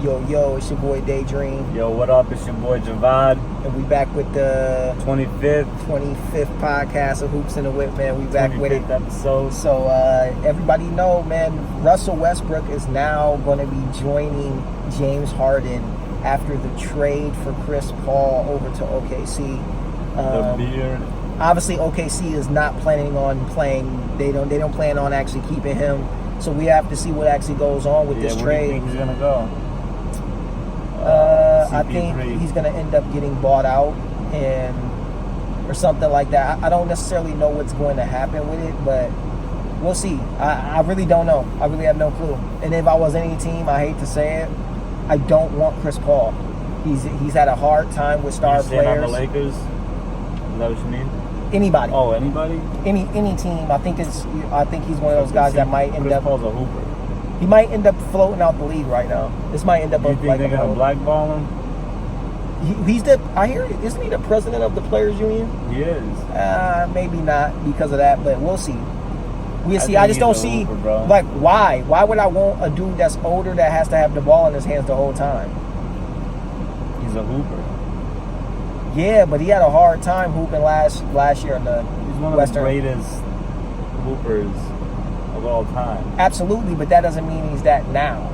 Yo, it's your boy Daydream. Yo, what up? It's your boy Dzevad. And we back with the 25th podcast of Hoops in the Whip, man. We back with it. Episode. So everybody know, man, Russell Westbrook is now going to be joining James Harden after the trade for Chris Paul over to OKC. The beard. Obviously, OKC is not planning on playing. They don't plan on actually keeping him. So we have to see what actually goes on with this trade. Where do you think he's gonna go? I think he's gonna end up getting bought out or something like that. I don't necessarily know what's going to happen with it, but we'll see. I really don't know. I really have no clue. And if I was any team, I hate to say it, I don't want Chris Paul. He's had a hard time with star players. On the Lakers? Is that what you mean? Anybody. Oh, anybody? Any team. I think he's one of those guys that might end up. Chris Paul's a hooper. He might end up floating out the league right now. This might end up. You think they're gonna blackball him? I hear, isn't he the president of the Players Union? He is. Maybe not because of that, but we'll see. We'll see. I just don't see, hooper, like, why? Why would I want a dude that's older that has to have the ball in his hands the whole time? He's a hooper. Yeah, but he had a hard time hooping last year in the He's one of Western. the greatest hoopers of all time. Absolutely, but that doesn't mean he's that now.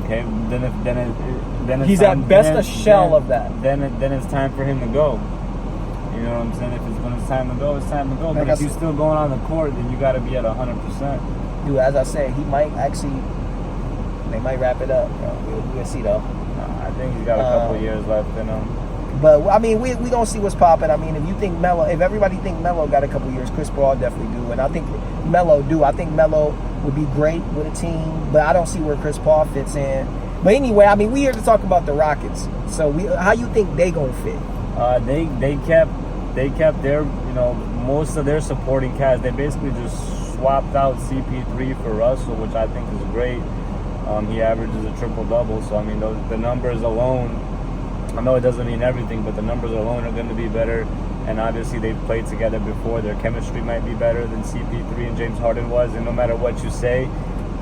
Okay, then it's he's time, at best a shell of that. Then it's time for him to go. You know what I'm saying? If when it's time to go, it's time to go. But if he's still going on the court, then you got to be at 100%. Dude, as I said, they might wrap it up. We'll see though. I think he's got a couple of years left in him. But I mean, we gonna see what's popping. I mean, if everybody think Melo got a couple years, Chris Paul definitely do, and I think Melo do. I think Melo would be great with a team, but I don't see where Chris Paul fits in. But anyway, I mean, we here to talk about the Rockets. So how you think they gonna fit? They kept their most of their supporting cast. They basically just swapped out CP3 for Russell, which I think is great. He averages a triple-double, so I mean the numbers alone. I know it doesn't mean everything, but the numbers alone are going to be better. And obviously, they've played together before. Their chemistry might be better than CP3 and James Harden was. And no matter what you say,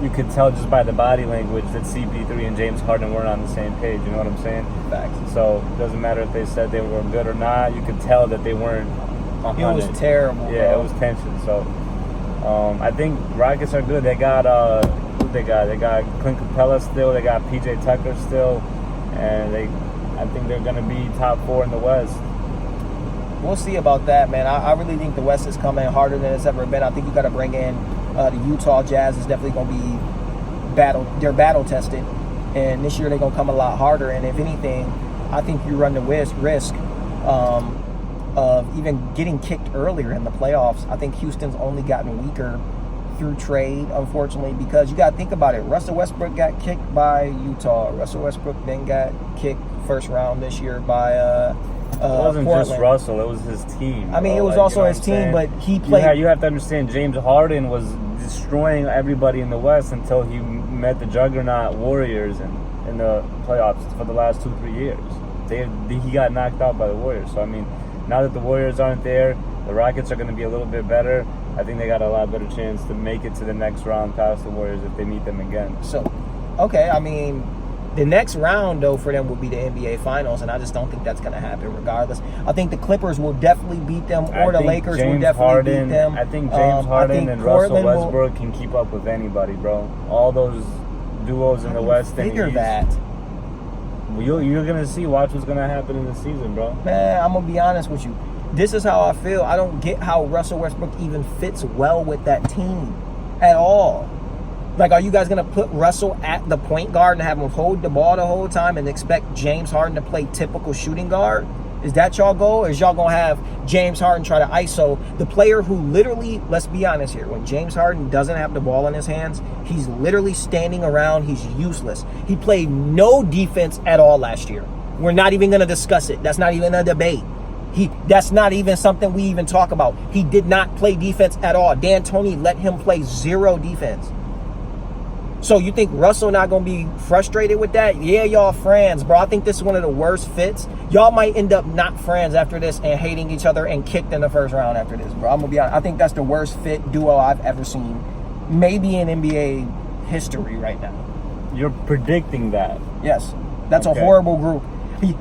you could tell just by the body language that CP3 and James Harden weren't on the same page. You know what I'm saying? Facts. So it doesn't matter if they said they were good or not. You could tell that they weren't 100. It was terrible. Yeah, bro. it was tension. So I think Rockets are good. They got who they got? They got Clint Capela still. They got PJ Tucker still, and I think they're going to be top 4 in the West. We'll see about that, man. I really think the West is coming harder than it's ever been. I think you got to bring in the Utah Jazz is definitely going to be they're battle tested, and this year they're going to come a lot harder. And if anything, I think you run the risk of even getting kicked earlier in the playoffs. I think Houston's only gotten weaker through trade, unfortunately, because you got to think about it. Russell Westbrook got kicked by Utah. Russell Westbrook then got kicked first round this year by it wasn't Portland. just Russell, it was his team. I mean, it was also his team, but he played. You have to understand, James Harden was destroying everybody in the West until he met the juggernaut Warriors in the playoffs for the last 2-3 years. He got knocked out by the Warriors. So I mean, now that the Warriors aren't there, the Rockets are going to be a little bit better. I think they got a lot better chance to make it to the next round past the Warriors if they meet them again. So, okay, I mean, the next round, though, for them will be the NBA Finals, and I just don't think that's going to happen regardless. I think the Clippers will definitely beat them, or the Lakers will definitely beat them. I think James Harden and Russell Westbrook can keep up with anybody, bro. All those duos in the West and figure East. that. You're going to see. Watch what's going to happen in the season, bro. Man, I'm going to be honest with you. This is how I feel. I don't get how Russell Westbrook even fits well with that team at all. Like, are you guys going to put Russell at the point guard and have him hold the ball the whole time and expect James Harden to play typical shooting guard? Is that y'all goal? Or is y'all going to have James Harden try to ISO the player who literally, let's be honest here, when James Harden doesn't have the ball in his hands, he's literally standing around. He's useless. He played no defense at all last year. We're not even going to discuss it. That's not even a debate. That's not even something we even talk about. He did not play defense at all. D'Antoni let him play zero defense. So you think Russell not going to be frustrated with that? Yeah, y'all friends, bro. I think this is one of the worst fits. Y'all might end up not friends after this and hating each other and kicked in the first round after this, bro. I'm going to be honest. I think that's the worst fit duo I've ever seen. Maybe in NBA history right now. you're predicting that. Yes. That's a horrible group.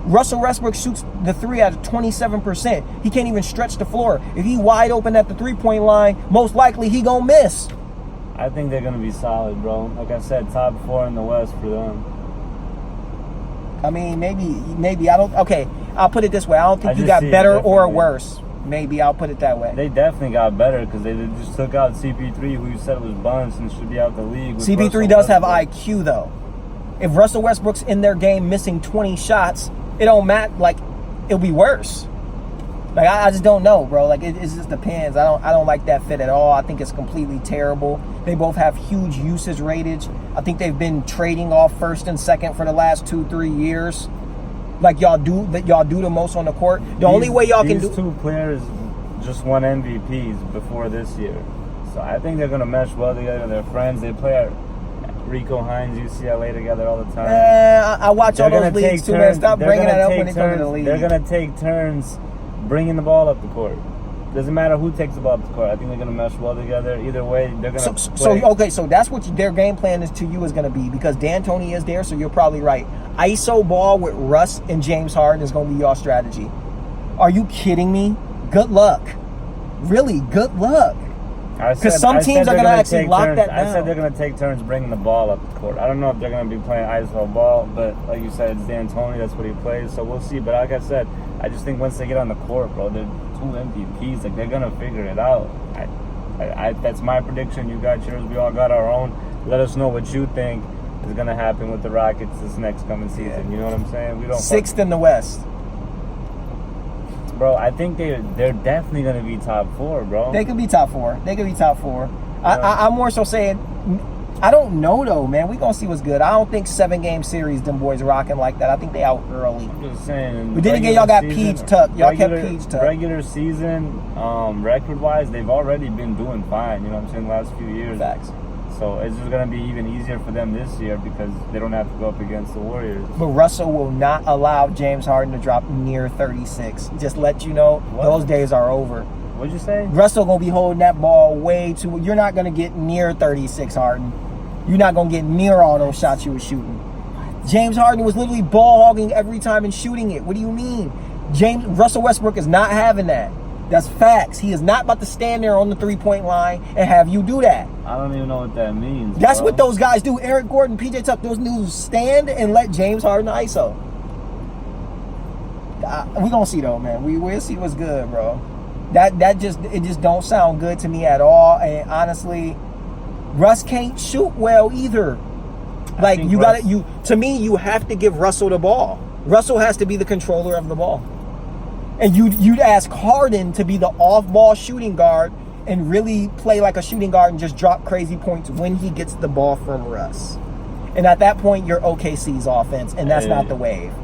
Russell Westbrook shoots the three at 27%. He can't even stretch the floor. If he wide open at the three-point line, most likely he gonna miss. I think they're gonna be solid, bro. Like I said, top 4 in the West for them. I mean, maybe I don't. Okay, I'll put it this way. I don't think you got better or worse. Maybe I'll put it that way. They definitely got better because they just took out CP3, who you said was bunched and should be out the league. CP3 does have IQ though. If Russell Westbrook's in their game missing 20 shots, it don't matter. Like, it'll be worse. Like, I just don't know, bro. Like, it just depends. I don't like that fit at all. I think it's completely terrible. They both have huge usage ratage. I think they've been trading off first and second for the last 2-3 years. Like, y'all do the most on the court. Only way y'all can do. These two players just won MVPs before this year, so I think they're gonna mesh well together. They're friends. They play at Rico Hines, UCLA together all the time. I watch all those leagues too, man. Stop bringing that up when they come to the league. They're gonna take turns bringing the ball up the court. Doesn't matter who takes the ball up the court. I think they're gonna mesh well together. Either way, they're gonna. So that's what their game plan is to you is gonna be, because D'Antoni is there. So you're probably right. ISO ball with Russ and James Harden is gonna be your strategy. Are you kidding me? Good luck. Really, good luck. Because some teams are going to actually lock that down. I said they're going to take turns bringing the ball up the court. I don't know if they're going to be playing ISO ball, but like you said, it's D'Antoni. That's what he plays. So we'll see. But like I said, I just think once they get on the court, bro, they're 2 MVPs. Like, they're going to figure it out. That's my prediction. You got yours. We all got our own. Let us know what you think is going to happen with the Rockets this next coming season. Yeah. You know what I'm saying? We don't 6th in the West. Bro, I think they're definitely going to be top 4, bro. They could be top 4. I'm more so saying, I don't know, though, man. We're going to see what's good. I don't think 7-game series, them boys rocking like that. I think they out early. I'm just saying. But then again, y'all got Peach Tuck. Y'all kept Peach Tuck. Regular season, record-wise, they've already been doing fine, you know what I'm saying, the last few years. Facts. So it's just going to be even easier for them this year because they don't have to go up against the Warriors. But Russell will not allow James Harden to drop near 36. Just let you know, those days are over. What'd you say? Russell going to be holding that ball way too. You're not going to get near 36, Harden. You're not going to get near all those shots you were shooting. James Harden was literally ball hogging every time and shooting it. What do you mean? Russell Westbrook is not having that. That's facts. He is not about to stand there on the 3-point line and have you do that. I don't even know what that means. That's what those guys do. Eric Gordon, PJ Tuck, those dudes stand and let James Harden ISO. We're going to see, though, man. We'll see what's good, bro. It just don't sound good to me at all. And honestly, Russ can't shoot well either. Like, to me, you have to give Russell the ball. Russell has to be the controller of the ball. And you'd ask Harden to be the off-ball shooting guard and really play like a shooting guard and just drop crazy points when he gets the ball from Russ. And at that point, you're OKC's offense, and that's not the wave.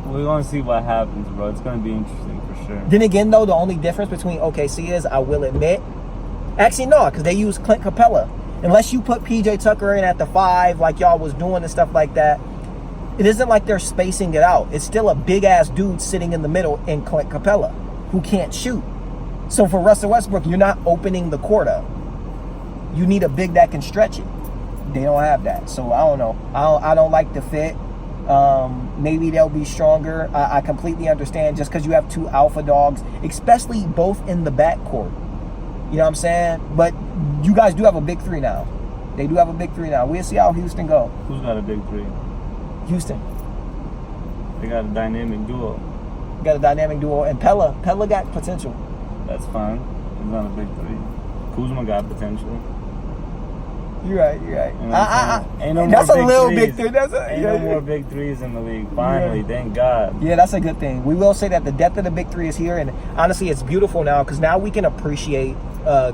We're going to see what happens, bro. It's going to be interesting for sure. Then again, though, the only difference between OKC is, I will admit, actually, no, because they use Clint Capela. Unless you put PJ Tucker in at the 5 like y'all was doing and stuff like that, it isn't like they're spacing it out. It's still a big-ass dude sitting in the middle in Clint Capela who can't shoot. So for Russell Westbrook, you're not opening the court up. You need a big that can stretch it. They don't have that. So I don't know. I don't like the fit. Maybe they'll be stronger. I completely understand just because you have 2 alpha dogs, especially both in the backcourt. You know what I'm saying? But you guys do have a big 3 now. They do have a big 3 now. We'll see how Houston go. Who's got a big 3? Houston. They got a dynamic duo. And Pella got potential. That's fine. He's not a big 3. Kuzma got potential. You're right. You know That's a little big 3. Ain't no more big 3s in the league. Finally, thank God. Yeah, that's a good thing. We will say that the depth of the big 3 is here, and honestly, it's beautiful now because now we can appreciate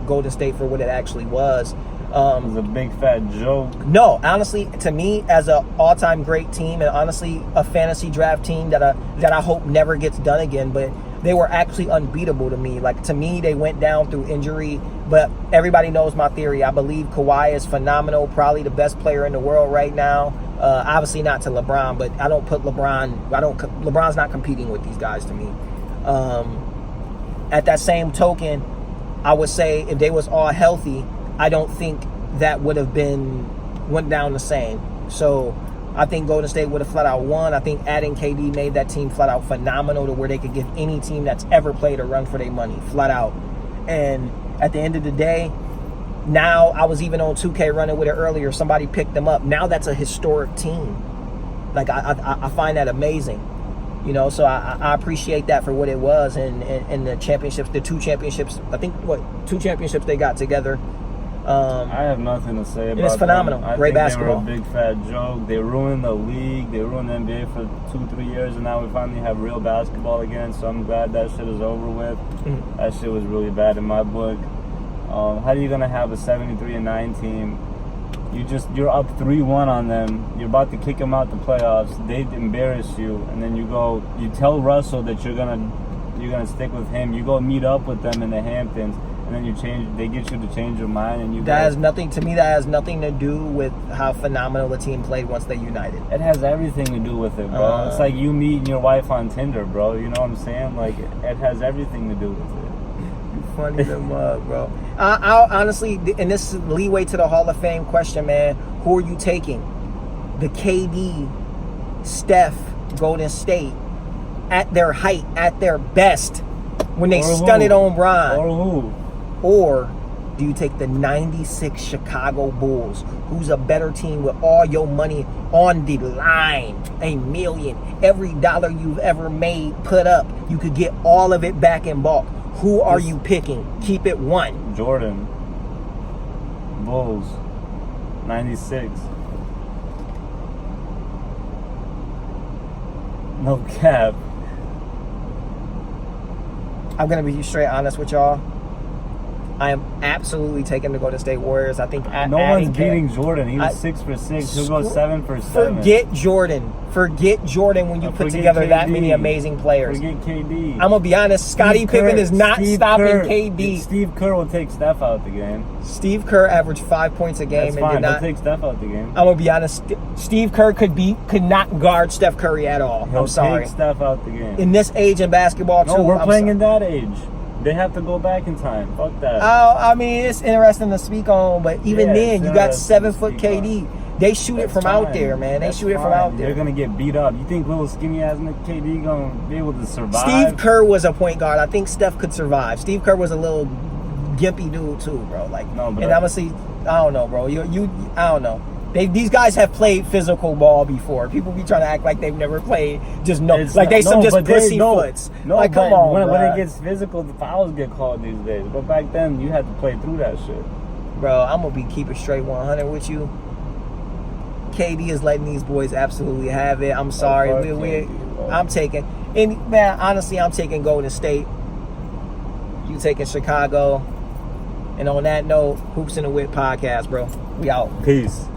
Golden State for what it actually was. It was a big fat joke. No, honestly, to me, as an all-time great team, and honestly, a fantasy draft team that I hope never gets done again, but they were actually unbeatable to me. Like, to me, they went down through injury, but everybody knows my theory. I believe Kawhi is phenomenal, probably the best player in the world right now. Obviously not to LeBron, but I don't put LeBron's not competing with these guys to me. At that same token, I would say if they was all healthy, I don't think that would have went down the same. So I think Golden State would have flat out won. I think adding KD made that team flat out phenomenal to where they could give any team that's ever played a run for their money, flat out. And at the end of the day, now I was even on 2K running with it earlier. Somebody picked them up. Now that's a historic team. Like I find that amazing. You know, so I appreciate that for what it was. And the championships, the 2 championships, I think 2 championships they got together. I have nothing to say about it. It's phenomenal. Great basketball. They were a big fat joke. They ruined the league. They ruined the NBA for 2-3 years, and now we finally have real basketball again. So I'm glad that shit is over with. Mm-hmm. That shit was really bad in my book. How are you gonna have a 73-9 team? You're up 3-1 on them. You're about to kick them out the playoffs. They embarrass you, and then you tell Russell that you're gonna stick with him. You go meet up with them in the Hamptons. And then they get you to change your mind, and that has nothing to do with how phenomenal the team played once they united. It has everything to do with it, bro. It's like you meeting your wife on Tinder, bro. You know what I'm saying? Like, it has everything to do with it. You funny the mug, bro. I'll honestly, and this is leeway to the Hall of Fame question, man. Who are you taking? The KD, Steph, Golden State, at their height, at their best, when they stunned on Bron? Or who? Or do you take the 96 Chicago Bulls, who's a better team with all your money on the line? $1 million. Every dollar you've ever made, put up. You could get all of it back in bulk. Who are you picking? Keep it 1. Jordan. Bulls. 96. No cap. I'm going to be straight honest with y'all. I am absolutely taking the Golden State Warriors. I think no one's beating Jordan. He was 6 for 6. He'll go 7 for 7. Forget Jordan. Forget Jordan when you put together KD. That many amazing players. Forget KD. I'm gonna be honest. Scottie Pippen is not stopping KD. Steve Kerr will take Steph out the game. Steve Kerr averaged 5 points a game. That's fine. He'll take Steph out the game. I'm gonna be honest. Steve Kerr could not guard Steph Curry at all. I'm sorry. Take Steph out the game. In this age in basketball, too. No, we're playing in that age. They have to go back in time. Fuck that. I mean, it's interesting to speak on, but even then, you got 7-foot KD. They shoot it from out there, man. They shoot it from out there. They're going to get beat up. You think little skinny ass KD going to be able to survive? Steve Kerr was a point guard. I think Steph could survive. Steve Kerr was a little gimpy dude, too, bro. Like, no, but and honestly, I don't know, bro. I don't know. These guys have played physical ball before. People be trying to act like they've never played. Just pussyfoots. No, like, come on, when it gets physical, the fouls get called these days. But back then, you had to play through that shit. Bro, I'm gonna keep it straight 100 with you. KD is letting these boys absolutely have it. I'm sorry, I'm taking. And man, honestly, I'm taking Golden State. You taking Chicago. And on that note, Hoops in the Whip podcast, bro. We out. Peace.